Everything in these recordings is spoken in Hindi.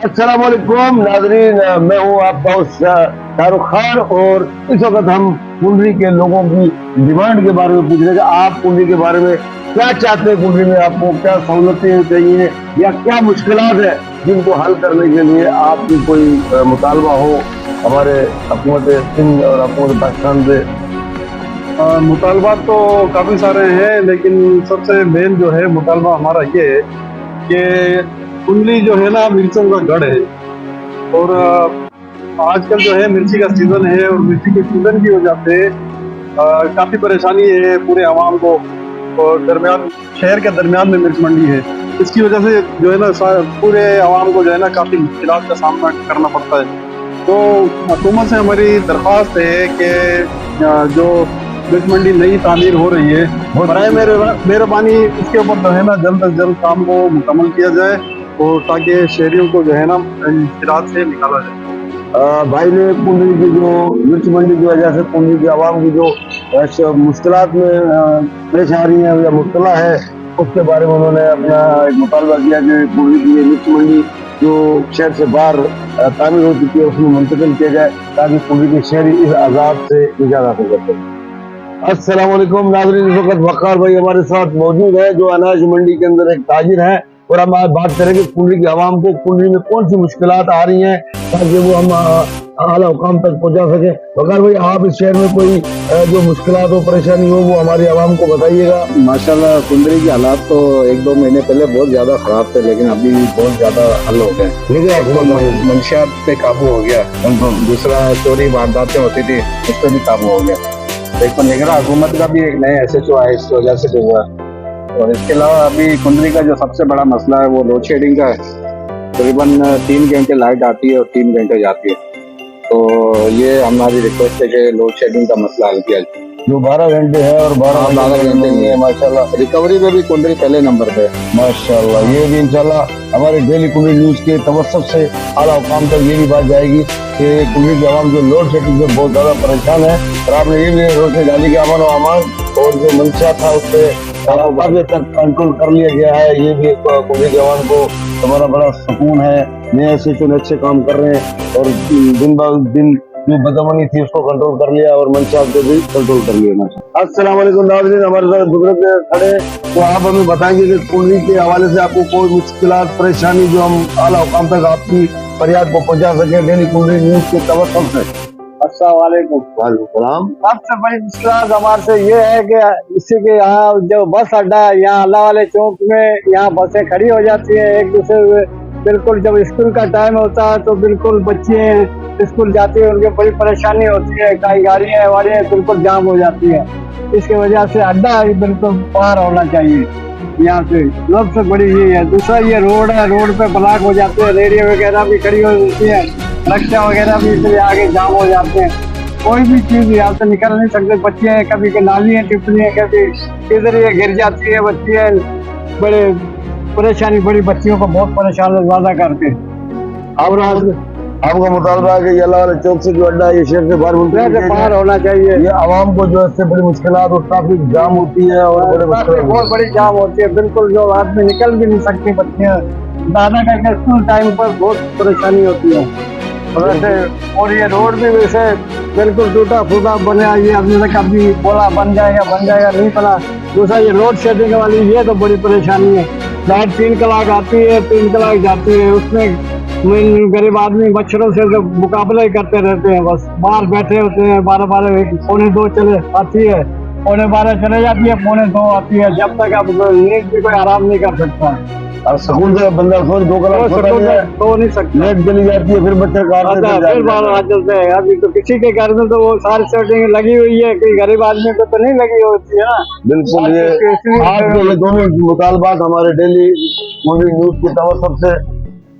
अस्सलाम वालेकुम नाज़रीन, मैं हूँ आपका होस्ट शाहरुख खान और इस वक्त हम कुंडली के लोगों की डिमांड के बारे में पूछ रहे हैं कि आप कुंडली के बारे में क्या चाहते हैं। कुंडली में आपको क्या सहूलतें चाहिए या क्या मुश्किलात है जिनको हल करने के लिए आपकी कोई मुतालबा हो हमारे हुकूमत सिंध और हुकूमत पाकिस्तान से। मुतालबात तो काफ़ी सारे हैं, लेकिन सबसे मेन जो है मुतालबा हमारा ये है कि कुंडली जो है ना मिर्चों का गढ़ है। और आजकल जो है मिर्ची का सीज़न है और मिर्ची के सीज़न की वजह से काफ़ी परेशानी है पूरे आवाम को। और दरमियान शहर के दरमियान में मिर्च मंडी है, इसकी वजह से जो है ना पूरे आवाम को जो है ना काफ़ी मुश्किलात का सामना करना पड़ता है। तो हुकूमत से हमारी दरख्वास्त है कि जो मिर्च मंडी नई तामीर हो रही है, बराए मेहरबानी इसके ऊपर जो है ना जल्द अज जल्द काम को मुकम्मल किया जाए और ताकि शहरियों को जो है ना मुश्किलात से निकाला जाए। भाई ने कुंडली की जो मिर्च मंडी की वजह से कुंडली की आवाम की जो मुश्किलात में पेश आ रही है या मुब्तला है, उसके बारे में उन्होंने अपना एक मुतालबा किया कि कुंडली की मिर्च मंडी जो शहर से बाहर तामीर हो चुकी है उसमें मुंतकिल किया जाए ताकि कुंडली के शहरी इस आज़ाद से निजात हासिल कर सकें। अस्सलाम वालेकुम नाज़रीन, इस वक्त वक़ार भाई हमारे साथ मौजूद है जो अनाज मंडी के अंदर एक ताजिर है और हम आज बात करेंगे कुंडली की आवाम को कुंडली में कौन सी मुश्किलात आ रही हैं ताकि वो हम आला हुकाम तक पहुंचा सके। वक़ार भाई, आप इस शहर में कोई जो मुश्किलात हो परेशानी हो वो हमारी आवाम को बताइएगा। माशाल्लाह कुंडली के हालात तो 1-2 महीने पहले बहुत ज्यादा खराब थे, लेकिन अभी बहुत ज्यादा हल हो गए। लेकिन मंशियात पे काबू हो गया, दूसरा चोरी वारदातें होती थी उस पर भी काबू हो गया। एक निगरान हुकूमत का भी एक नए SHO आए, इस वजह से हुआ। और इसके अलावा अभी कुंडली का जो सबसे बड़ा मसला है वो लोड शेडिंग का है। तकरीबन 3 घंटे लाइट आती है और 3 घंटे जाती है। तो ये हमारी रिक्वेस्ट है कि लोड शेडिंग का मसला हल किया जाए। जो 12 घंटे है और 12 घंटे नहीं है, माशाल्लाह रिकवरी में भी कुंडली पहले नंबर पे है माशाल्लाह। ये भी इंशाल्लाह हमारे डेली कुंडली न्यूज़ के तवस्सुत से आला हुकाम तक ये भी बात जाएगी कि कुंडली की आवाम जो लोड शेडिंग से बहुत ज़्यादा परेशान है। और आपने ये भी रोशनी डाली कि अमन और अमान और जो मंशा था उस पर काफी तक कंट्रोल कर लिया गया है। ये भी कुंडली के आवाम को हमारा बड़ा सुकून है। नए SHO ने अच्छे काम कर रहे हैं और दिन ब दिन जो बदअमनी थी उसको कंट्रोल कर लिया और मंशा को भी कंट्रोल कर लिया। अस्सलाम वालेकुम नाज़रीन, हमारे साथ बुजुर्ग खड़े, तो आप हमें बताएंगे कि कुंडली के हवाले से आपको कोई मुश्किलात परेशानी जो हम आला हुकाम तक आपकी फरियाद को पहुंचा सके डेली कुंडली न्यूज़ के तवज्जुह से। अस्सलाम वालेकुम। वालेकुम सलाम। सबसे बड़ी मुश्किल हमारे से ये है कि इसी के यहाँ जो बस अड्डा है, यहाँ अल्लाह वाले चौक में यहाँ बसें खड़ी हो जाती है एक दूसरे। बिल्कुल जब स्कूल का टाइम होता है तो बिल्कुल बच्चे स्कूल जाती है, उनकी बड़ी परेशानी होती है। कई गाड़ियाँ वाड़ियाँ बिल्कुल जाम हो जाती है। इसकी वजह से अड्डा बिल्कुल पार होना चाहिए यहाँ से, सबसे बड़ी ये है। दूसरा ये रोड है, रोड पे ब्लॉक हो जाते हैं, रेडियो वगैरह भी खड़ी हो जाती है, रिक्शा वगैरह भी इसलिए आगे जाम हो जाते हैं। कोई भी चीज़ यहाँ से निकल नहीं सकते। बच्चे कभी के नाली टिप्पणी है, कभी किधर ये गिर जाती है, बच्चे बड़े परेशानी, बड़ी बच्चियों को बहुत परेशान ज़्यादा करते हैं। आपका मुतालबा है कि अल्लाह वाले चौक से जो अड्डा है ये शहर से बाहर होना चाहिए। ये आवाम को जो इससे बड़ी मुश्किलात और ट्रैफिक जाम होती है और बहुत बड़ी जाम होती है, बिल्कुल जो आदमी निकल भी नहीं सकते। बच्चे दादा करके स्कूल टाइम पर बहुत परेशानी होती है वैसे। और ये रोड भी वैसे बिल्कुल टूटा फूटा बना, ये अभी तक अभी बोला बन जाएगा नहीं बना। दूसरा ये रोड शेडिंग वाली ये तो बड़ी परेशानी है। लाइट 3 कलाक आती है, 3 कलाक जाती है, उसमें गरीब आदमी मच्छरों से तो मुकाबला ही करते रहते हैं। बस बाहर बैठे होते हैं, 12 पौने 2 चले आती है, 12:15 चले जाती है, 1:45 आती है। जब तक आप नींद भी कोई आराम नहीं कर सकता। और सुकून से बंदा 2 कलाक सो नहीं सकता, लेट चली जाती है, फिर बच्चे फिर बाहर आ जाते हैं। अभी तो किसी के घर में तो वो सारी सेटिंग लगी हुई है, कोई गरीब आदमी को तो नहीं लगी होती है ना। बिल्कुल, ये दोनों मुतालबात हमारे डेली न्यूज़ की तवज्जुह से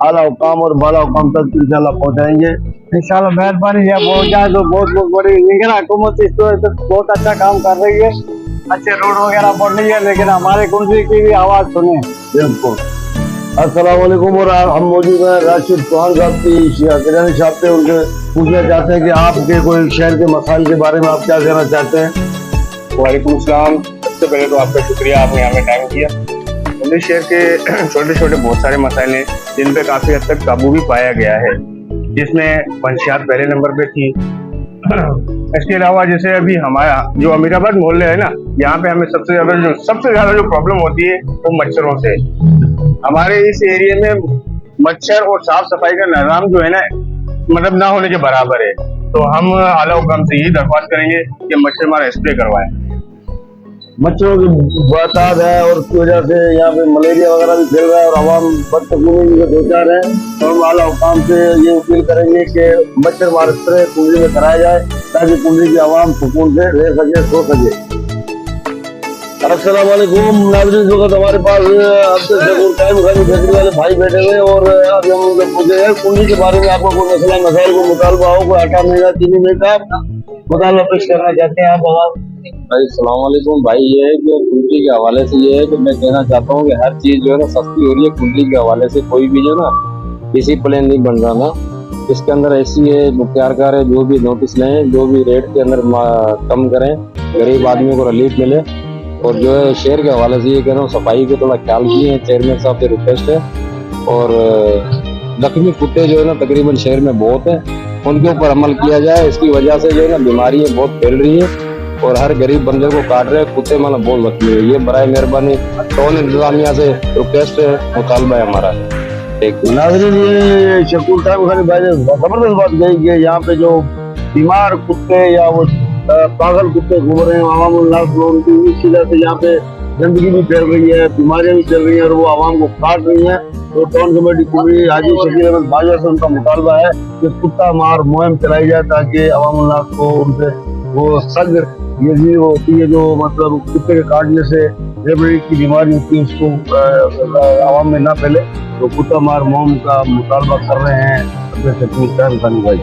आला हुकाम और बाला हुकाम तक इंशाल्लाह पहुंचाएंगे। इंशाल्लाह मेहरबानी है, पहुंच जाए तो बहुत बड़ी निगरान हुकूमत इस तो बहुत अच्छा काम कर रही है, अच्छे रोड वगैरह बन रही है, लेकिन हमारे कुंडली की भी आवाज सुने। बिल्कुल। अस्सलाम वालेकुम। और हम मौजूद हैं राशिद चौहान साहब की किरानी शॉप पे। उनसे पूछना चाहते हैं कि आपके कोई शहर के मसाइल के बारे में आप क्या कहना चाहते हैं। वालेकुम सलाम। सबसे पहले तो आपका शुक्रिया, आपने हमें टाइम दिया। पुलिस शहर के छोटे छोटे बहुत सारे मसाइल हैं जिन पे काफी हद तक काबू भी पाया गया है, जिसमें मंशियात पहले नंबर पे थी। इसके अलावा जैसे अभी हमारा जो अमीराबाद मोहल्ले है ना, यहाँ पे हमें सबसे ज्यादा जो प्रॉब्लम होती है वो मच्छरों से। हमारे इस एरिया में मच्छर और साफ सफाई का निज़ाम जो है ना, मतलब ना होने के बराबर है। तो हम आला हुकाम से यही दरख्वास्त करेंगे कि मच्छर मारा स्प्रे करवाएं। मच्छरों की बरसात है और उसकी वजह से यहाँ पे मलेरिया वगैरह भी फैल रहा है और आवाम बदतमीजी के दो चार है। तो हम आला हुकाम से ये अपील करेंगे कि मच्छर मार स्प्रे कुंडली में कराया जाए ताकि कुंडली की आवाम सुकून से रह सके, सो सके। अस्सलाम वालेकुम नाज़रीन, इस वक्त हमारे पास टाइम फैक्ट्री वाले भाई बैठे हुए और अभी हम उनसे पूछे हैं कुंडली के बारे में आपको कोई मसला मसाइल को मुतालबा हो, कोई आटा मिलेगा चीनी मिलेगा मुतालबा पेश करना चाहते हैं आप आवाम। भाई सलाम वालेकुम भाई, ये है कि कुंडली के हवाले से ये है कि मैं कहना चाहता हूँ कि हर चीज जो है ना सस्ती हो रही है कुंडली के हवाले से। कोई भी जो ना किसी प्लेन नहीं बन रहा ना, इसके अंदर ऐसी है मुख्तियारकार है, जो भी नोटिस लें, जो भी रेट के अंदर कम करें, गरीब आदमियों को रिलीफ मिले। और जो है शहर के हवाले से ये कह रहा हूँ सफाई पे थोड़ा ख्याल किए, चेयरमैन साहब से रिक्वेस्ट है। और जख्मी कुत्ते जो है ना तकरीबन शहर में बहुत है, उनके ऊपर अमल किया जाए। इसकी वजह से जो है ना बीमारियाँ बहुत फैल रही है और हर गरीब बंदे को काट रहे हैं कुत्ते, मतलब बहुत जख्मी है। ये बराए मेहरबानी टाउन इंतजामिया से रिक्वेस्ट है, मुतालबा है हमारा। नाज़रीन, ये शकूर टाइम खानी भाई ने जबरदस्त बात कही कि यहाँ पे जो बीमार कुत्ते या वो पागल कुत्ते घूम रहे हैं आवाम उल्लास में, उनकी इस वजह से यहाँ पे गंदगी भी फैल रही है, बीमारियां भी चल रही हैं और वो आवाम को काट रही हैं। तो टाउन कमेटी पूरी हाजी शकील अहमद बाजा से उनका मुतालबा है कि कुत्ता मार मुहिम चलाई जाए ताकि आवाम उल्लास को उनसे वो सग ये भी होती है जो मतलब कुत्ते के काटने से रेबड़ी की बीमारी होती है उसको आवाम में ना फैले। तो कुत्ता मार मुहिम का मुतालबा कर रहे हैं अपने शकील भाई।